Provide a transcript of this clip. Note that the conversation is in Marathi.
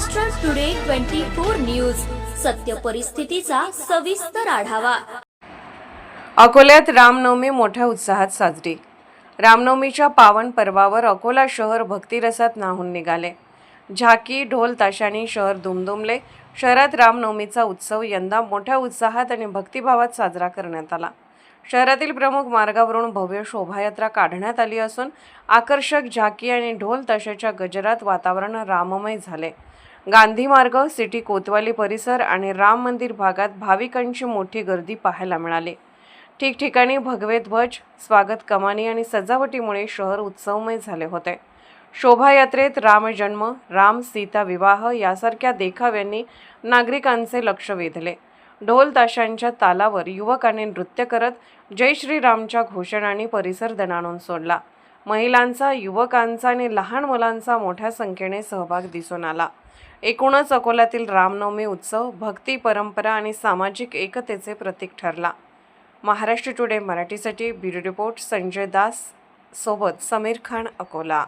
महाराष्ट्र टुडे 24 न्यूज, सत्य परिस्थितीचा सविस्तर आढावा। अकोल्यात रामनवमी मोठ्या उत्साहात साजरी। रामनवमीच्या पावन पर्वावर अकोला शहर भक्तिरसात न्हाऊन निघाले। झाकी, ढोल ताशांनी शहर दुमदुमले। शहरात रामनवमीचा उत्सव यंदा मोठ्या उत्साहात आणि भक्तिभावात साजरा करण्यात आला। शहरातील प्रमुख मार्गावरून भव्य शोभायात्रा काढण्यात आली असून आकर्षक झाकी आणि ढोल ताशाच्या गजरात वातावरण राममय झाले। गांधी मार्ग, सिटी कोतवाली परिसर आणि राम मंदिर भागात भाविकांची मोठी गर्दी पाहायला मिळाली। ठिकठिकाणी भगवे ध्वज, स्वागत कमानी आणि सजावटीमुळे शहर उत्सवमय झाले होते। शोभायात्रेत रामजन्म, राम सीता विवाह यासारख्या देखाव्यांनी नागरिकांचे लक्ष वेधले। ढोल ताशांच्या तालावर युवकांनी नृत्य करत जय श्रीरामच्या घोषणांनी परिसर दणाणून सोडला। महिलांचा, युवकांचा आणि लहान मुलांचा मोठ्या संख्येने सहभाग दिसून आला। एकूणच अकोल्यातील रामनवमी उत्सव भक्ती, परंपरा आणि सामाजिक एकतेचे प्रतीक ठरला। महाराष्ट्र टुडे मराठीसाठी ब्युरो रिपोर्ट संजय दास सोबत समीर खान, अकोला।